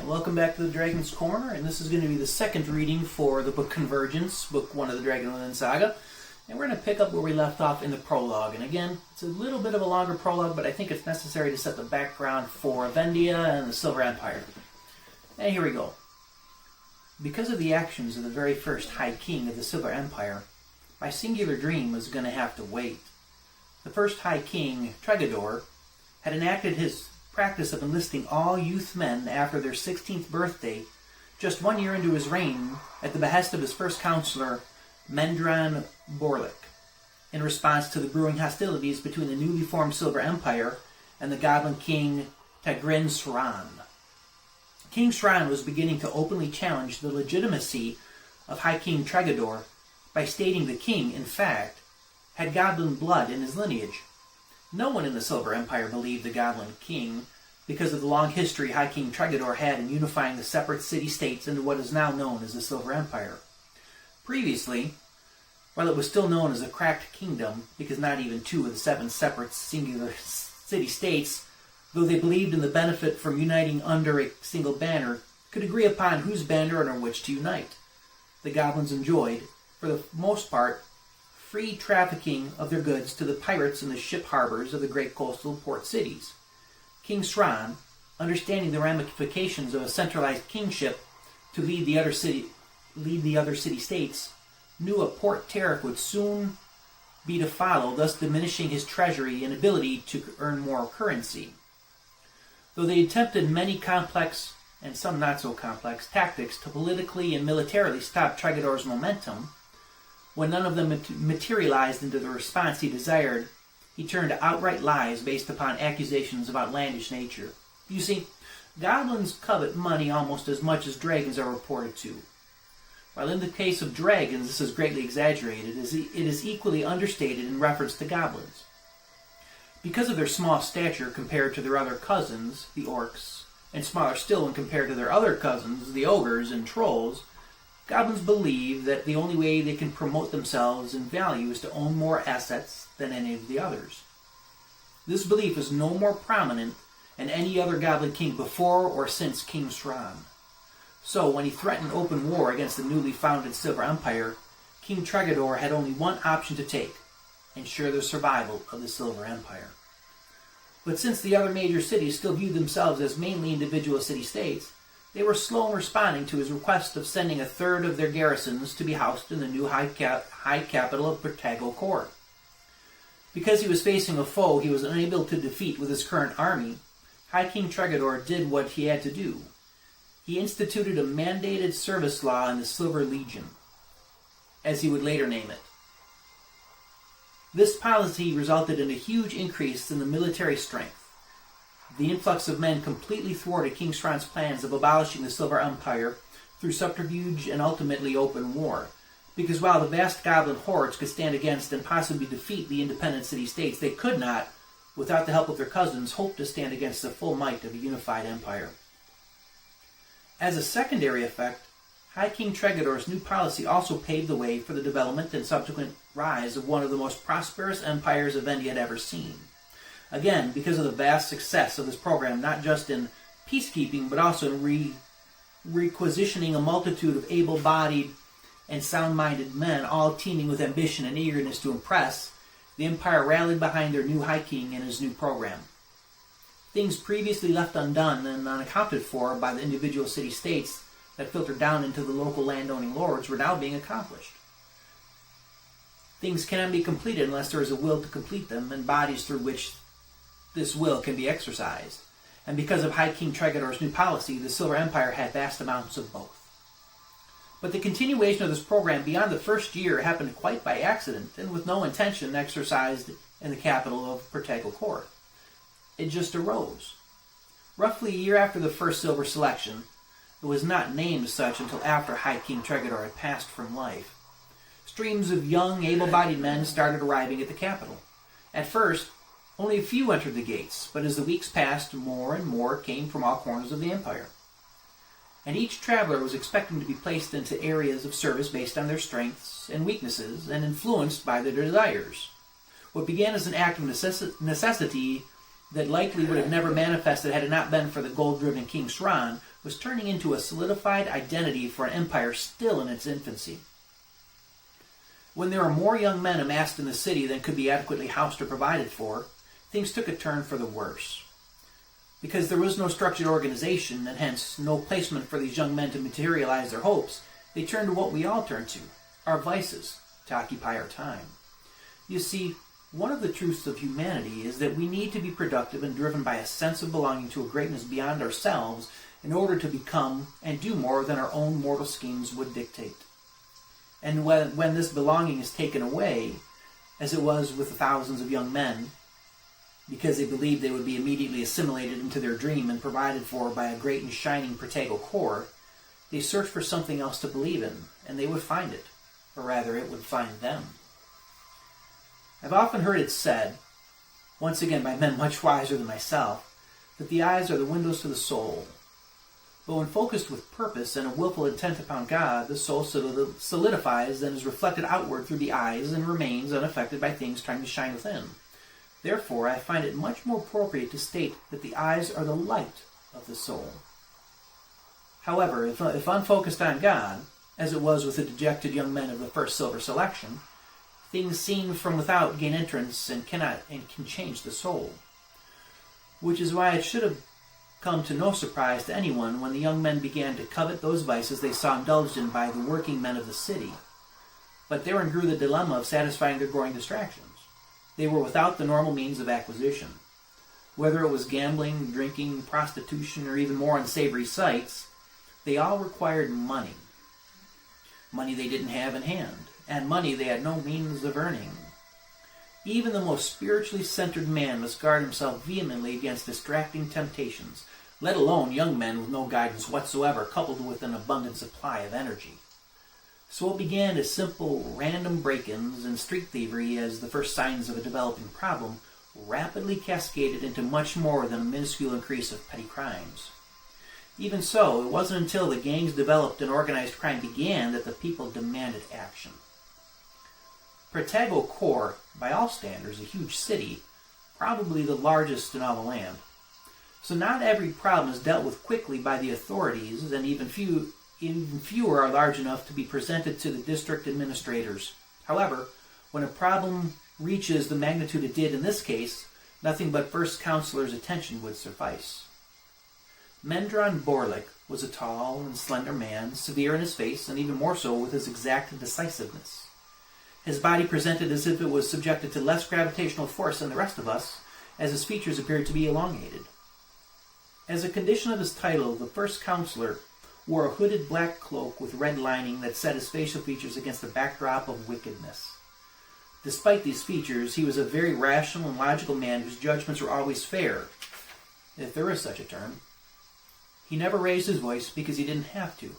welcome back to the Dragon's Corner, and this is going to be the second reading for the book Convergence, book 1 of the Dragon Within Saga. And we're going to pick up where we left off in the prologue. And again, it's a little bit of a longer prologue, but I think it's necessary to set the background for Vendia and the Silver Empire. And here we go. Because of the actions of the very first High King of the Silver Empire, my singular dream was going to have to wait. The first High King, Tregador, had enacted his practice of enlisting all youth men after their 16th birthday, just 1 year into his reign, at the behest of his first counselor, Mendran Borlik, in response to the brewing hostilities between the newly formed Silver Empire and the Goblin King Tagrin Sran. King Sran was beginning to openly challenge the legitimacy of High King Tregador by stating the king, in fact, had goblin blood in his lineage. No one in the Silver Empire believed the Goblin King because of the long history High King Tregador had in unifying the separate city-states into what is now known as the Silver Empire. Previously, while it was still known as a cracked kingdom, because not even 2 of the 7 separate singular city-states, though they believed in the benefit from uniting under a single banner, could agree upon whose banner and on which to unite. The goblins enjoyed, for the most part, free trafficking of their goods to the pirates in the ship harbors of the great coastal port cities. King Sran, understanding the ramifications of a centralized kingship to lead the other city-states, knew a port tariff would soon be to follow, thus diminishing his treasury and ability to earn more currency. Though they attempted many complex, and some not so complex, tactics to politically and militarily stop Tregador's momentum, when none of them materialized into the response he desired, he turned to outright lies based upon accusations of outlandish nature. You see, goblins covet money almost as much as dragons are reported to. While in the case of dragons this is greatly exaggerated, it is equally understated in reference to goblins. Because of their small stature compared to their other cousins, the orcs, and smaller still when compared to their other cousins, the ogres and trolls, goblins believe that the only way they can promote themselves in value is to own more assets than any of the others. This belief is no more prominent in any other goblin king before or since King Sran. So, when he threatened open war against the newly founded Silver Empire, King Tregador had only one option to take: ensure the survival of the Silver Empire. But since the other major cities still viewed themselves as mainly individual city-states, they were slow in responding to his request of sending 1/3 of their garrisons to be housed in the new high capital of Prologue Court. Because he was facing a foe he was unable to defeat with his current army, High King Tregador did what he had to do. He instituted a mandated service law in the Silver Legion, as he would later name it. This policy resulted in a huge increase in the military strength. The influx of men completely thwarted King Sran's plans of abolishing the Silver Empire through subterfuge and ultimately open war, because while the vast goblin hordes could stand against and possibly defeat the independent city-states, they could not, without the help of their cousins, hope to stand against the full might of a unified empire. As a secondary effect, High King Tregador's new policy also paved the way for the development and subsequent rise of one of the most prosperous empires Vendia had ever seen. Again, because of the vast success of this program, not just in peacekeeping, but also in requisitioning a multitude of able-bodied and sound-minded men, all teeming with ambition and eagerness to impress, the empire rallied behind their new High King and his new program. Things previously left undone and unaccounted for by the individual city-states that filtered down into the local landowning lords were now being accomplished. Things cannot be completed unless there is a will to complete them and bodies through which this will can be exercised. And because of High King Tregador's new policy, the Silver Empire had vast amounts of both. But the continuation of this program beyond the first year happened quite by accident and with no intention exercised in the capital of Prologue Court. It just arose. Roughly a year after the first silver selection, it was not named such until after High King Tregador had passed from life, streams of young, able-bodied men started arriving at the capital. At first, only a few entered the gates, but as the weeks passed, more and more came from all corners of the empire. And each traveler was expecting to be placed into areas of service based on their strengths and weaknesses and influenced by their desires. What began as an act of necessity that likely would have never manifested had it not been for the gold-driven King Sran, was turning into a solidified identity for an empire still in its infancy. When there were more young men amassed in the city than could be adequately housed or provided for, things took a turn for the worse. Because there was no structured organization, and hence no placement for these young men to materialize their hopes, they turned to what we all turn to, our vices, to occupy our time. You see, one of the truths of humanity is that we need to be productive and driven by a sense of belonging to a greatness beyond ourselves in order to become and do more than our own mortal schemes would dictate. And when this belonging is taken away, as it was with the thousands of young men, because they believed they would be immediately assimilated into their dream and provided for by a great and shining Protego core, they searched for something else to believe in, and they would find it, or rather it would find them. I've often heard it said, once again by men much wiser than myself, that the eyes are the windows to the soul. But when focused with purpose and a willful intent upon God, the soul solidifies and is reflected outward through the eyes and remains unaffected by things trying to shine within. Therefore, I find it much more appropriate to state that the eyes are the light of the soul. However, if unfocused on God, as it was with the dejected young men of the first silver selection, things seen from without gain entrance and can change the soul. Which is why it should have come to no surprise to anyone when the young men began to covet those vices they saw indulged in by the working men of the city. But therein grew the dilemma of satisfying their growing distractions. They were without the normal means of acquisition. Whether it was gambling, drinking, prostitution, or even more unsavory sights, they all required money. Money they didn't have in hand, and money they had no means of earning. Even the most spiritually centered man must guard himself vehemently against distracting temptations, let alone young men with no guidance whatsoever, coupled with an abundant supply of energy. So it began as simple random break-ins and street thievery as the first signs of a developing problem rapidly cascaded into much more than a minuscule increase of petty crimes. Even so, it wasn't until the gangs developed and organized crime began that the people demanded action. Protego Core, by all standards, a huge city, probably the largest in all the land. So not every problem is dealt with quickly by the authorities, and even fewer are large enough to be presented to the district administrators. However, when a problem reaches the magnitude it did in this case, nothing but First Counselor's attention would suffice. Mendron Borlik was a tall and slender man, severe in his face, and even more so with his exact decisiveness. His body presented as if it was subjected to less gravitational force than the rest of us, as his features appeared to be elongated. As a condition of his title, the First Counselor wore a hooded black cloak with red lining that set his facial features against a backdrop of wickedness. Despite these features, he was a very rational and logical man whose judgments were always fair, if there is such a term. He never raised his voice because he didn't have to.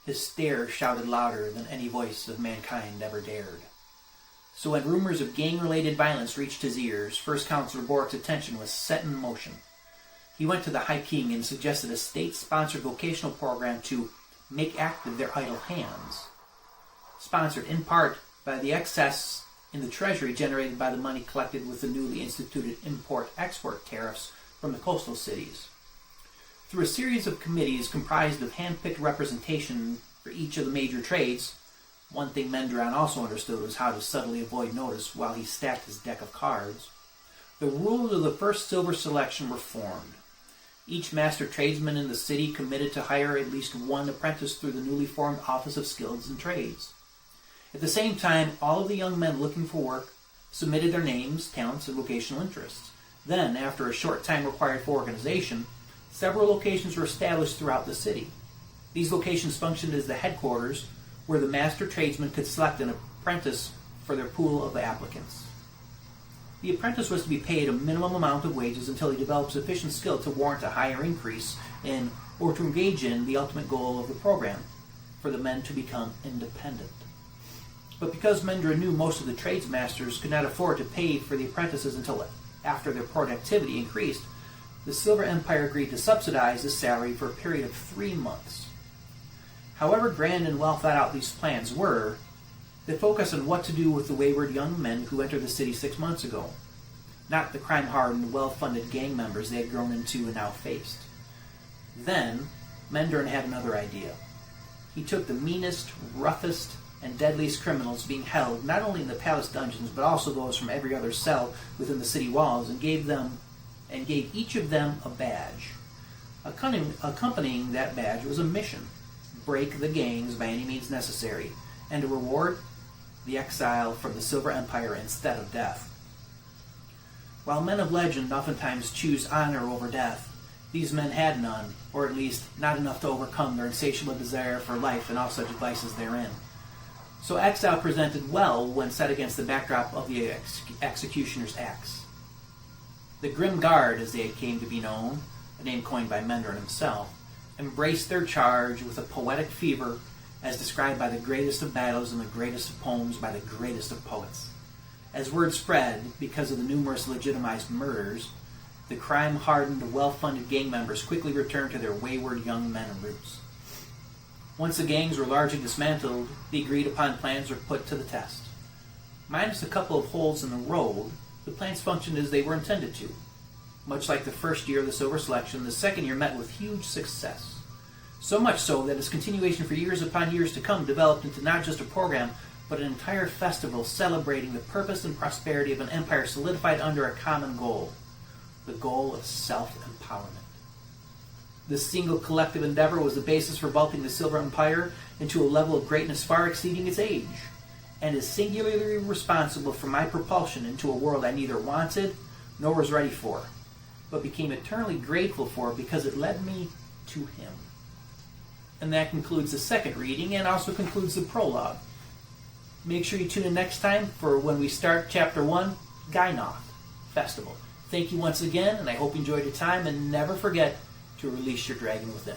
His stare shouted louder than any voice of mankind ever dared. So when rumors of gang-related violence reached his ears, First Counselor Borik's attention was set in motion. He went to the High King and suggested a state-sponsored vocational program to make active their idle hands, sponsored in part by the excess in the treasury generated by the money collected with the newly instituted import-export tariffs from the coastal cities. Through a series of committees comprised of hand-picked representation for each of the major trades, one thing Mendron also understood was how to subtly avoid notice while he stacked his deck of cards, the rules of the first silver selection were formed. Each master tradesman in the city committed to hire at least one apprentice through the newly formed Office of Skills and Trades. At the same time, all of the young men looking for work submitted their names, talents, and vocational interests. Then, after a short time required for organization, several locations were established throughout the city. These locations functioned as the headquarters where the master tradesman could select an apprentice for their pool of applicants. The apprentice was to be paid a minimum amount of wages until he developed sufficient skill to warrant a higher increase in, or to engage in, the ultimate goal of the program, for the men to become independent. But because Mendra knew most of the tradesmasters could not afford to pay for the apprentices until after their productivity increased, the Silver Empire agreed to subsidize his salary for a period of 3 months. However grand and well thought out these plans were, they focused on what to do with the wayward young men who entered the city 6 months ago. not the crime-hardened, well-funded gang members they had grown into and now faced. Then, Mendorin had another idea. He took the meanest, roughest, and deadliest criminals being held not only in the palace dungeons, but also those from every other cell within the city walls, and gave each of them a badge. Accompanying that badge was a mission: break the gangs by any means necessary, and to reward the exile from the Silver Empire instead of death. While men of legend oftentimes choose honor over death, these men had none, or at least not enough to overcome their insatiable desire for life and all such vices therein. So exile presented well when set against the backdrop of the executioner's axe. The Grim Guard, as they came to be known, a name coined by Mendorin himself, embraced their charge with a poetic fervor as described by the greatest of battles and the greatest of poems by the greatest of poets. As word spread, because of the numerous legitimized murders, the crime-hardened, well-funded gang members quickly returned to their wayward young men roots. Once the gangs were largely dismantled, the agreed-upon plans were put to the test. Minus a couple of holes in the road, the plans functioned as they were intended to. Much like the first year of the Silver Selection, the second year met with huge success. So much so that its continuation for years upon years to come developed into not just a program, but an entire festival celebrating the purpose and prosperity of an empire solidified under a common goal: the goal of self-empowerment. This single collective endeavor was the basis for vaulting the Silver Empire into a level of greatness far exceeding its age, and is singularly responsible for my propulsion into a world I neither wanted nor was ready for, but became eternally grateful for because it led me to him. And that concludes the second reading and also concludes the prologue. Make sure you tune in next time for when we start Chapter 1, Gynoth Festival. Thank you once again, and I hope you enjoyed your time, and never forget to release your dragon within.